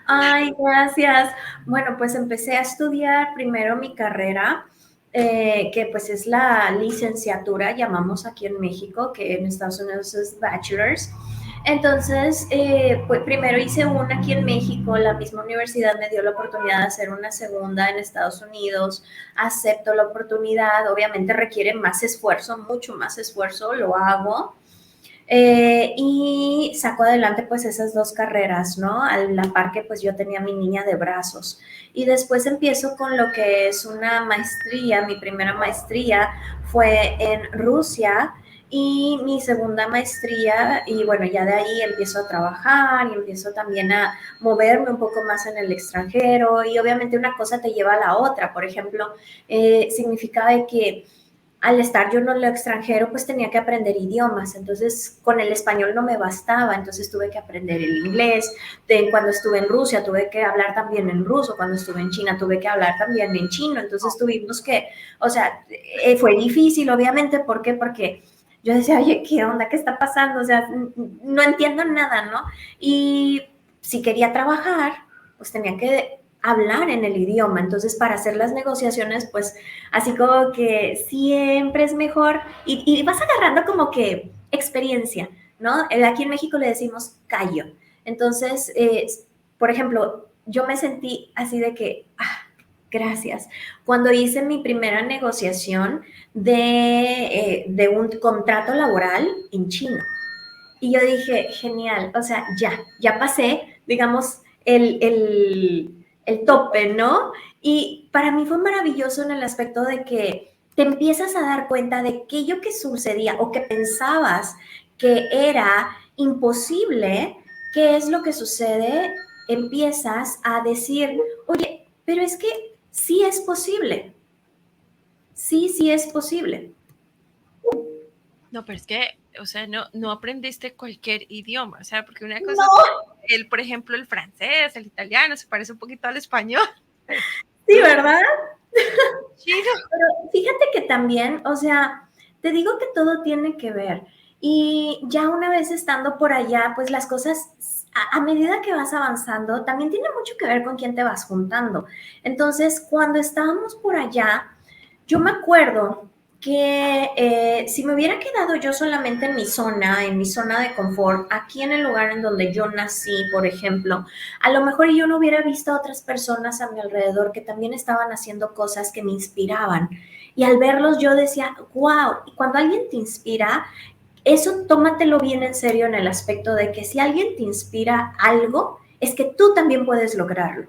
Ay, gracias. Bueno, pues empecé a estudiar primero mi carrera, que pues es la licenciatura, llamamos aquí en México, que en Estados Unidos es bachelor's. Entonces, pues primero hice una aquí en México, la misma universidad me dio la oportunidad de hacer una segunda en Estados Unidos, acepto la oportunidad, obviamente requiere más esfuerzo, mucho más esfuerzo, lo hago. Y saco adelante pues esas dos carreras, ¿no? A la par que pues yo tenía mi niña de brazos. Y después empiezo con lo que es una maestría, mi primera maestría fue en Rusia y mi segunda maestría, y bueno, ya de ahí empiezo a trabajar y empiezo también a moverme un poco más en el extranjero y obviamente una cosa te lleva a la otra. Por ejemplo, significaba que al estar yo en lo extranjero, pues tenía que aprender idiomas. Entonces, con el español no me bastaba, entonces tuve que aprender el inglés. Cuando estuve en Rusia, tuve que hablar también en ruso. Cuando estuve en China, tuve que hablar también en chino. Entonces, tuvimos que, o sea, fue difícil, obviamente. ¿Por qué? Porque yo decía, oye, ¿qué onda? ¿Qué está pasando? O sea, no entiendo nada, ¿no? Y si quería trabajar, pues tenía que hablar en el idioma. Entonces, para hacer las negociaciones, pues así como que siempre es mejor y vas agarrando como que experiencia, ¿no? Aquí en México le decimos callo. Entonces, por ejemplo, yo me sentí así de que, gracias. Cuando hice mi primera negociación de un contrato laboral en China. Y yo dije, genial, o sea, ya pasé, digamos, el tope, ¿no? Y para mí fue maravilloso en el aspecto de que te empiezas a dar cuenta de aquello que sucedía o que pensabas que era imposible, qué es lo que sucede, empiezas a decir, oye, pero es que sí es posible, sí es posible. No, pero es que, o sea, no aprendiste cualquier idioma, o sea, porque una cosa es No, por ejemplo, el francés, el italiano, se parece un poquito al español, pero sí, ¿verdad? chino. Pero fíjate que también, o sea, te digo que todo tiene que ver. Y ya una vez estando por allá, pues las cosas, a medida que vas avanzando, también tiene mucho que ver con quién te vas juntando. Entonces, cuando estábamos por allá, yo me acuerdo que si me hubiera quedado yo solamente en mi zona de confort, aquí en el lugar en donde yo nací, por ejemplo, a lo mejor yo no hubiera visto a otras personas a mi alrededor que también estaban haciendo cosas que me inspiraban. Y al verlos yo decía, wow, y cuando alguien te inspira, eso tómatelo bien en serio en el aspecto de que si alguien te inspira algo, es que tú también puedes lograrlo.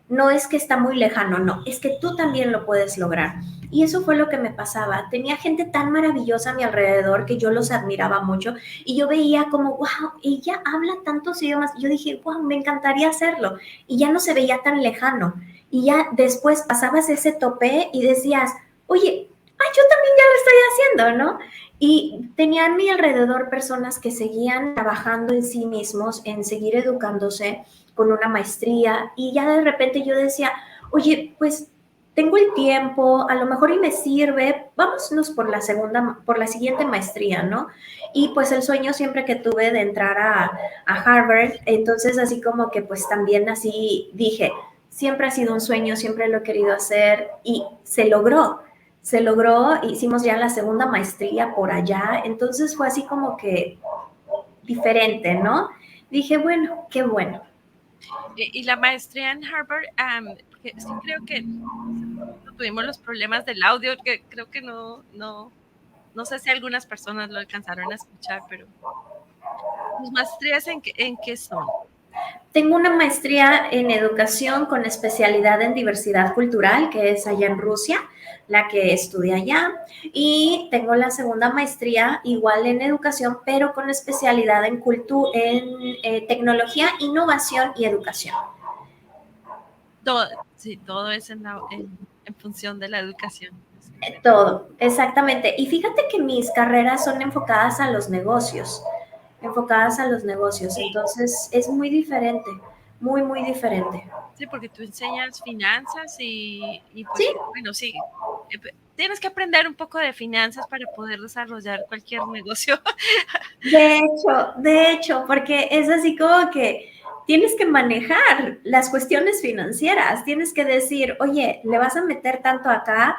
No es que está muy lejano, no, es que tú también lo puedes lograr. Y eso fue lo que me pasaba. Tenía gente tan maravillosa a mi alrededor que yo los admiraba mucho y yo veía como, wow, ella habla tantos idiomas. Y yo dije, wow, me encantaría hacerlo. Y ya no se veía tan lejano. Y ya después pasabas ese tope y decías, oye, ay, yo también ya lo estoy haciendo, ¿no? Y tenía a mi alrededor personas que seguían trabajando en sí mismos, en seguir educándose con una maestría y ya de repente yo decía, oye, pues tengo el tiempo, a lo mejor y me sirve, vámonos por la siguiente maestría, ¿no? Y pues el sueño siempre que tuve de entrar a Harvard, entonces así como que pues también así dije, siempre ha sido un sueño, siempre lo he querido hacer y se logró, hicimos ya la segunda maestría por allá, entonces fue así como que diferente, ¿no? Dije, bueno, qué bueno. Y la maestría en Harvard, porque sí creo que hace poquito tuvimos los problemas del audio, que creo que no sé si algunas personas lo alcanzaron a escuchar, pero ¿tus maestrías en qué son? Tengo una maestría en educación con especialidad en diversidad cultural, que es allá en Rusia, la que estudié allá. Y tengo la segunda maestría igual en educación, pero con especialidad en tecnología, innovación y educación. Todo, sí, todo es en función de la educación. Es correcto. Todo, exactamente. Y fíjate que mis carreras son enfocadas a los negocios. Sí, Entonces es muy diferente, muy, muy diferente. sí, porque tú enseñas finanzas y Sí, pues, bueno, sí, tienes que aprender un poco de finanzas para poder desarrollar cualquier negocio. de hecho, porque es así como que tienes que manejar las cuestiones financieras, tienes que decir, oye, le vas a meter tanto acá,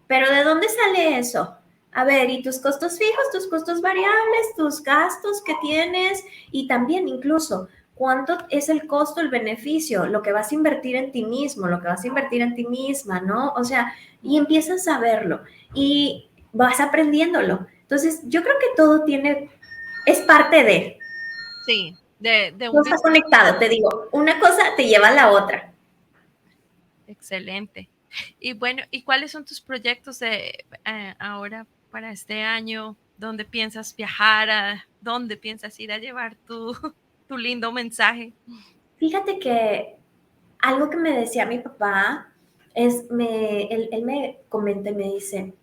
pero ¿de dónde sale eso? A ver, y tus costos fijos, tus costos variables, tus gastos que tienes y también incluso cuánto es el costo, el beneficio, lo que vas a invertir en ti mismo, lo que vas a invertir en ti misma, ¿no? O sea, y empiezas a verlo y vas aprendiéndolo. Entonces, yo creo que todo es parte de, Sí, de no un está desarrollo conectado, te digo, una cosa te lleva a la otra. excelente. Y bueno, ¿y cuáles son tus proyectos de ahora para este año? ¿Dónde piensas viajar? ¿Dónde piensas ir a llevar tu lindo mensaje? Fíjate que algo que me decía mi papá él me comenta y me dice,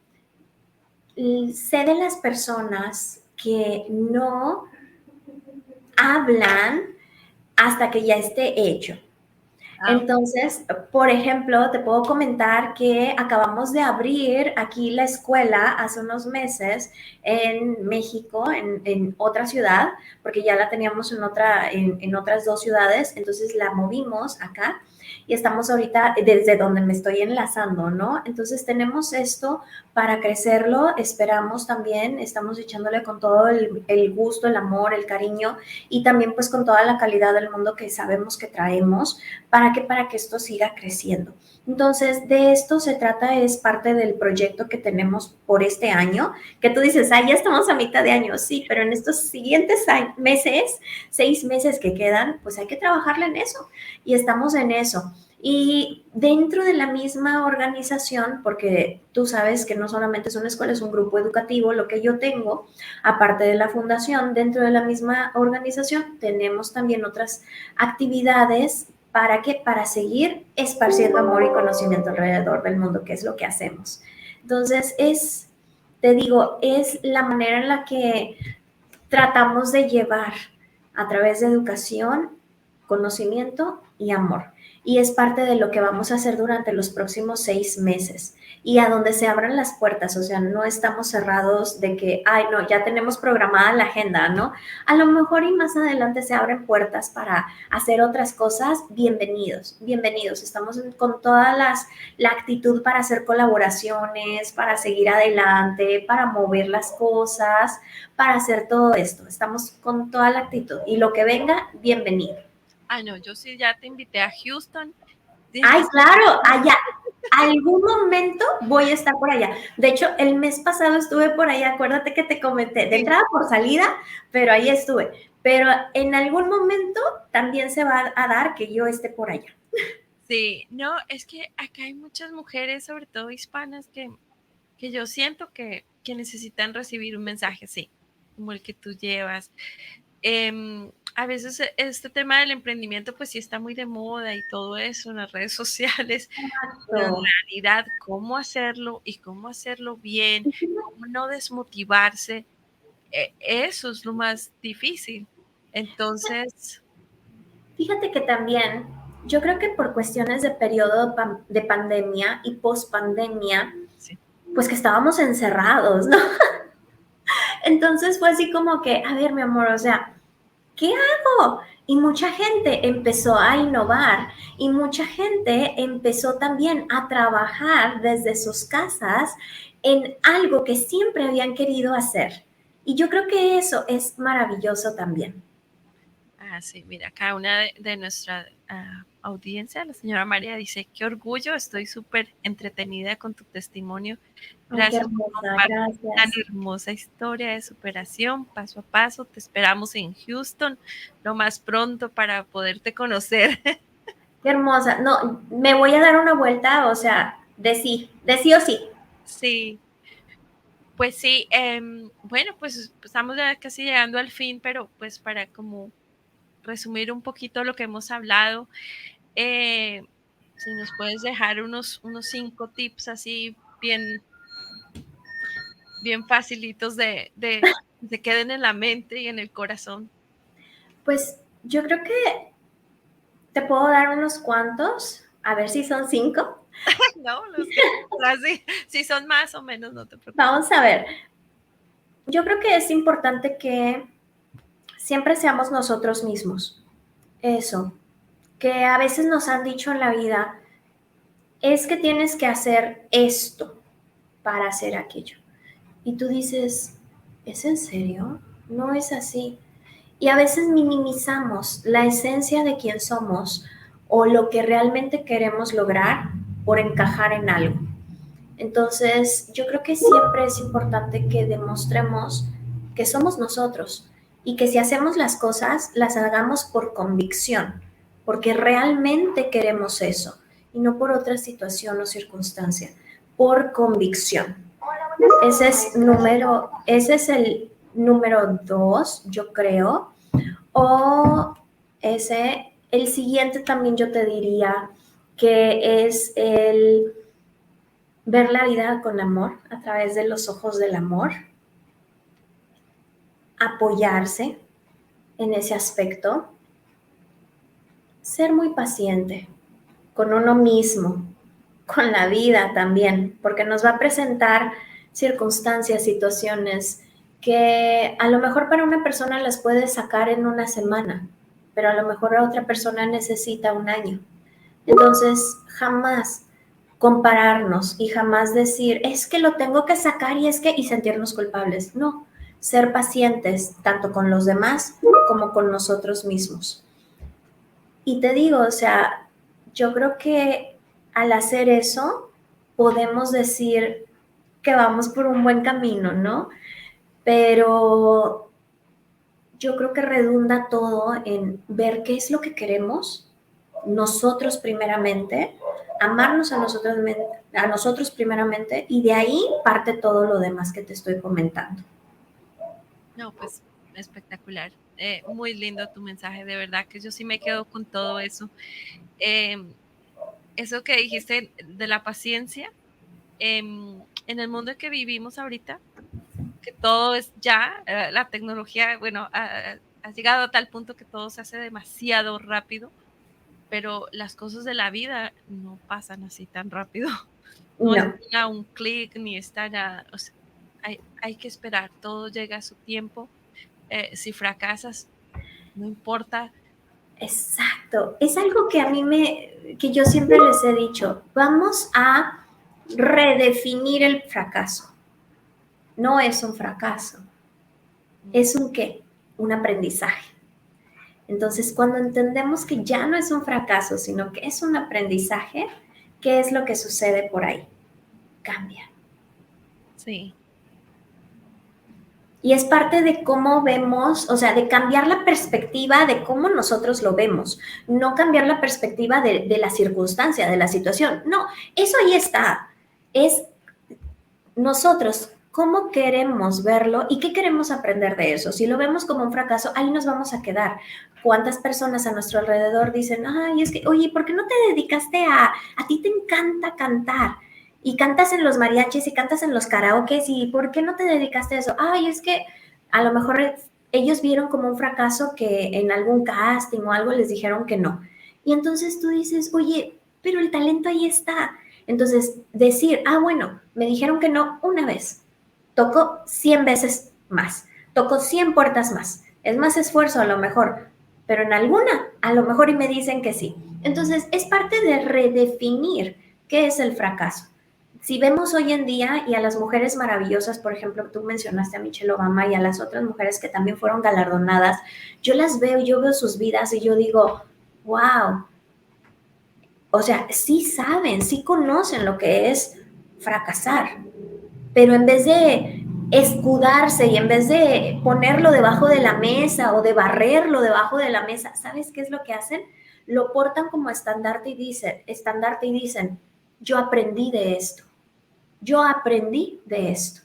sé de las personas que no hablan hasta que ya esté hecho. Ah, Entonces, por ejemplo, te puedo comentar que acabamos de abrir aquí la escuela hace unos meses en México, en otra ciudad, porque ya la teníamos en otras dos ciudades, entonces la movimos acá y estamos ahorita desde donde me estoy enlazando, ¿no? Entonces tenemos esto para crecerlo, esperamos también, estamos echándole con todo el gusto, el amor, el cariño y también pues con toda la calidad del mundo que sabemos que traemos para que esto siga creciendo. Entonces, de esto se trata, es parte del proyecto que tenemos por este año, que tú dices, ah, ya estamos a mitad de año, sí, pero en estos siguientes meses, 6 meses que quedan, pues hay que trabajarle en eso y estamos en eso. Y dentro de la misma organización, porque tú sabes que no solamente es una escuela, es un grupo educativo, lo que yo tengo, aparte de la fundación, dentro de la misma organización tenemos también otras actividades. ¿Para qué? Para seguir esparciendo amor y conocimiento alrededor del mundo, que es lo que hacemos. Entonces, te digo, es la manera en la que tratamos de llevar a través de educación, conocimiento y amor. Y es parte de lo que vamos a hacer durante los próximos 6 meses y a donde se abran las puertas, o sea, no estamos cerrados de que, ay, no, ya tenemos programada la agenda, ¿no? A lo mejor y más adelante se abren puertas para hacer otras cosas, bienvenidos, bienvenidos. Estamos con todas la actitud para hacer colaboraciones, para seguir adelante, para mover las cosas, para hacer todo esto. Estamos con toda la actitud y lo que venga, bienvenido. Ah, no, yo sí ya te invité a Houston. Ay, Tienes claro, allá. Algún momento voy a estar por allá. De hecho, el mes pasado estuve por allá. Acuérdate que te comenté, de que entrada por salida, pero ahí estuve. Pero en algún momento también se va a dar que yo esté por allá. sí, no, es que acá hay muchas mujeres, sobre todo hispanas, que yo siento que necesitan recibir un mensaje así, como el que tú llevas. A veces este tema del emprendimiento pues sí está muy de moda y todo eso en las redes sociales, pero en Exacto. realidad cómo hacerlo y cómo hacerlo bien, cómo no desmotivarse, eso es lo más difícil. Entonces, Fíjate que también, yo creo que por cuestiones de periodo de pandemia y post-pandemia, sí, pues que estábamos encerrados, ¿no? Entonces fue así como que, a ver, mi amor, o sea, ¿qué hago? Y mucha gente empezó a innovar y mucha gente empezó también a trabajar desde sus casas en algo que siempre habían querido hacer. Y yo creo que eso es maravilloso también. sí, mira, acá una de nuestra audiencia, la señora María, dice, qué orgullo, estoy súper entretenida con tu testimonio. Ay, qué Gracias por hermosa, compartir tan gracias. hermosa historia de superación, paso a paso. Te esperamos en Houston lo más pronto para poderte conocer. Qué hermosa. No, me voy a dar una vuelta, o sea, de sí o sí. Sí, pues sí, bueno, pues estamos ya casi llegando al fin, pero pues para como resumir un poquito lo que hemos hablado, eh, si nos puedes dejar unos 5 tips así bien, bien facilitos de que se queden en la mente y en el corazón. Pues yo creo que te puedo dar unos cuantos, a ver si son 5. No, los que así, si son más o menos, no te preocupes. Vamos a ver. Yo creo que es importante que siempre seamos nosotros mismos. Eso, que a veces nos han dicho en la vida, es que tienes que hacer esto para hacer aquello. Y tú dices, ¿es en serio? No es así. Y a veces minimizamos la esencia de quién somos o lo que realmente queremos lograr por encajar en algo. Entonces, yo creo que siempre es importante que demostremos que somos nosotros y que si hacemos las cosas, las hagamos por convicción, porque realmente queremos eso y no por otra situación o circunstancia, por convicción. Ese es el número 2, yo creo. O el siguiente también yo te diría que es el ver la vida con amor, a través de los ojos del amor, apoyarse en ese aspecto, ser muy paciente con uno mismo, con la vida también, porque nos va a presentar circunstancias, situaciones que a lo mejor para una persona las puede sacar en una semana, pero a lo mejor a otra persona necesita un año. Entonces, jamás compararnos y jamás decir, es que lo tengo que sacar y sentirnos culpables. No, ser pacientes tanto con los demás como con nosotros mismos. Y te digo, o sea, yo creo que al hacer eso podemos decir que vamos por un buen camino, ¿no? Pero yo creo que redunda todo en ver qué es lo que queremos nosotros primeramente, amarnos a nosotros primeramente y de ahí parte todo lo demás que te estoy comentando. No, pues espectacular. Muy lindo tu mensaje, de verdad que yo sí me quedo con todo eso. Em, Eso que dijiste de la paciencia, en el mundo en que vivimos ahorita, que todo es ya, la tecnología, bueno, ha llegado a tal punto que todo se hace demasiado rápido, pero las cosas de la vida no pasan así tan rápido. No No, están a un clic, ni están a, o sea, hay que esperar, todo llega a su tiempo. Si fracasas, no importa. exacto. Es algo que que yo siempre les he dicho, vamos a redefinir el fracaso. No es un fracaso, es un qué, un aprendizaje. Entonces, cuando entendemos que ya no es un fracaso, sino que es un aprendizaje, ¿qué es lo que sucede por ahí? Cambia. Sí, Y es parte de cómo vemos, o sea, de cambiar la perspectiva de cómo nosotros lo vemos, no cambiar la perspectiva de la circunstancia, de la situación. No, eso ahí está. Es nosotros cómo queremos verlo y qué queremos aprender de eso. Si lo vemos como un fracaso, ahí nos vamos a quedar. ¿Cuántas personas a nuestro alrededor dicen, ay, es que, oye, ¿por qué no te dedicaste a ti te encanta cantar? Y cantas en los mariachis y cantas en los karaokes y ¿por qué no te dedicaste a eso? Ay, es que a lo mejor ellos vieron como un fracaso que en algún casting o algo les dijeron que no. Y entonces tú dices, oye, pero el talento ahí está. Entonces, decir, bueno, me dijeron que no una vez, toco 100 veces más, toco 100 puertas más, es más esfuerzo a lo mejor, pero en alguna a lo mejor y me dicen que sí. Entonces, es parte de redefinir qué es el fracaso. Si vemos hoy en día y a las mujeres maravillosas, por ejemplo, tú mencionaste a Michelle Obama y a las otras mujeres que también fueron galardonadas, yo las veo, yo veo sus vidas y yo digo, wow, o sea, sí saben, sí conocen lo que es fracasar, pero en vez de escudarse y en vez de ponerlo debajo de la mesa o de barrerlo debajo de la mesa, ¿sabes qué es lo que hacen? Lo portan como estandarte y dicen, yo aprendí de esto, yo aprendí de esto.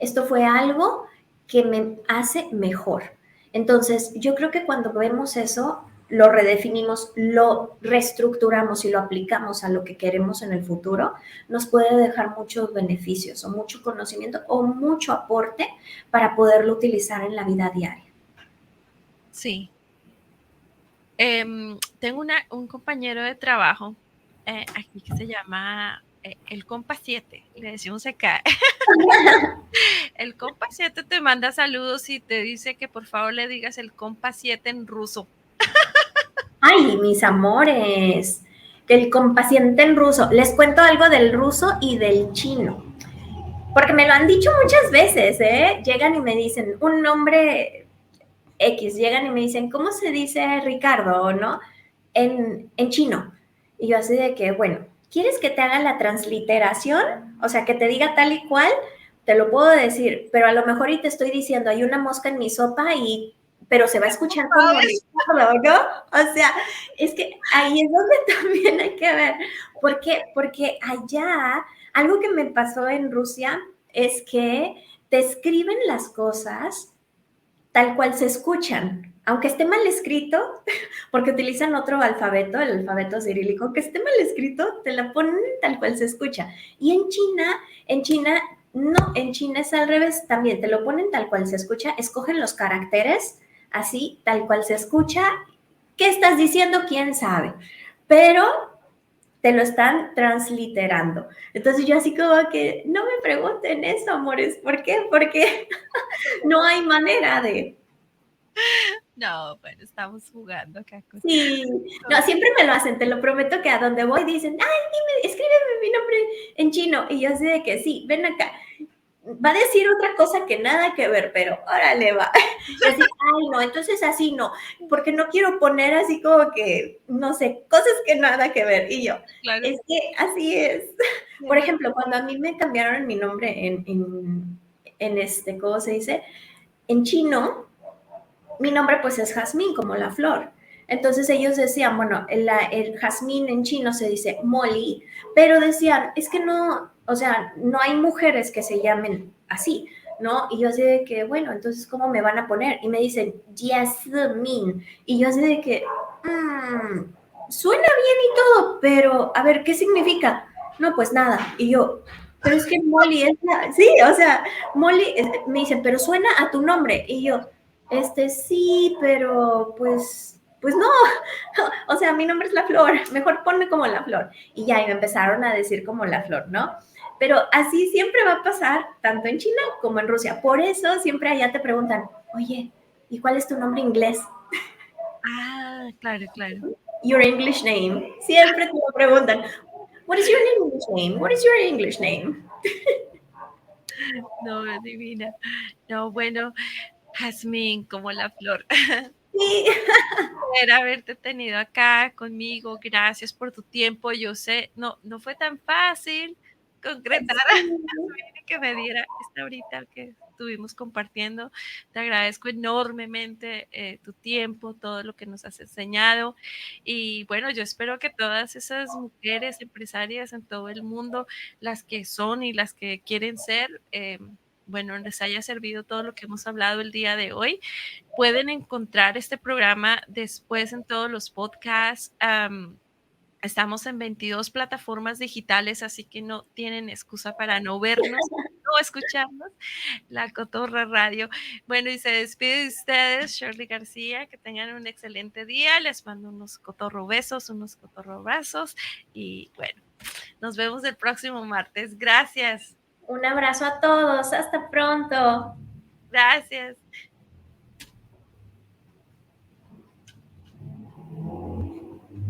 Esto fue algo que me hace mejor. Entonces, yo creo que cuando vemos eso, lo redefinimos, lo reestructuramos y lo aplicamos a lo que queremos en el futuro, nos puede dejar muchos beneficios o mucho conocimiento o mucho aporte para poderlo utilizar en la vida diaria. sí. Tengo un compañero de trabajo aquí que se llama el compa 7, le decimos acá. El compa 7 te manda saludos y te dice que por favor le digas el compa 7 en ruso. Ay, mis amores, el compaciente en ruso. Les cuento algo del ruso y del chino. Porque me lo han dicho muchas veces, ¿eh? Llegan y me dicen un nombre X, llegan y me dicen, ¿cómo se dice Ricardo, no? En chino. Y yo así de que, bueno, ¿quieres que te haga la transliteración? O sea, que te diga tal y cual, te lo puedo decir, pero a lo mejor y te estoy diciendo, hay una mosca en mi sopa pero se va a escuchar como Ricardo, ¿no? O sea, es que ahí es donde también hay que ver. ¿Por qué? Porque allá, algo que me pasó en Rusia es que te escriben las cosas tal cual se escuchan, aunque esté mal escrito, porque utilizan otro alfabeto, el alfabeto cirílico, que esté mal escrito, te la ponen tal cual se escucha. Y en China, no, en China es al revés, también te lo ponen tal cual se escucha, escogen los caracteres así, tal cual se escucha. ¿Qué estás diciendo? ¿Quién sabe? Pero te lo están transliterando. Entonces yo así como que, no me pregunten eso, amores, ¿por qué? Porque no hay manera de... No, bueno, estamos jugando acá con... Sí, no, siempre me lo hacen, te lo prometo que a donde voy dicen, ay, dime, escríbeme mi nombre en chino. Y yo así de que sí, ven acá. Va a decir otra cosa que nada que ver, pero órale, va. Y así, ay, no, entonces así no, porque no quiero poner así como que, no sé, cosas que nada que ver. Y yo, Claro. es que así es. Por ejemplo, cuando a mí me cambiaron mi nombre ¿cómo se dice? En chino, mi nombre pues es Jazmín, como la flor. Entonces ellos decían, bueno, el jazmín en chino se dice Molly, pero decían, es que no, o sea, no hay mujeres que se llamen así, ¿no? Y yo así de que, bueno, entonces, ¿cómo me van a poner? Y me dicen, Yasmin. Y yo así de que, suena bien y todo, pero a ver, ¿qué significa? No, pues nada. Y yo, pero es que Molly es sí, o sea, Molly me dicen, pero suena a tu nombre. Y yo, sí, pero pues no, o sea, mi nombre es La Flor, mejor ponme como La Flor. Y ya, y me empezaron a decir como La Flor, ¿no? Pero así siempre va a pasar, tanto en China como en Rusia. Por eso siempre allá te preguntan, oye, ¿y cuál es tu nombre inglés? Ah, claro, claro. Your English name. Siempre te lo preguntan. What is your English name? What is your English name? No, divina. No, bueno, Jazmín, como la flor. Sí. Poder haberte tenido acá conmigo. Gracias por tu tiempo. Yo sé, no fue tan fácil concretar que me diera esta horita que estuvimos compartiendo. Te agradezco enormemente tu tiempo, todo lo que nos has enseñado. Y bueno, yo espero que todas esas mujeres empresarias en todo el mundo, las que son y las que quieren ser, bueno, les haya servido todo lo que hemos hablado el día de hoy. Pueden encontrar este programa después en todos los podcasts. Estamos en 22 plataformas digitales, así que no tienen excusa para no vernos o escucharnos. La Cotorra Radio. Bueno, y se despide de ustedes, Shirley García. Que tengan un excelente día. Les mando unos cotorro besos, unos cotorro abrazos. Y bueno, nos vemos el próximo martes. Gracias. Un abrazo a todos. Hasta pronto. Gracias.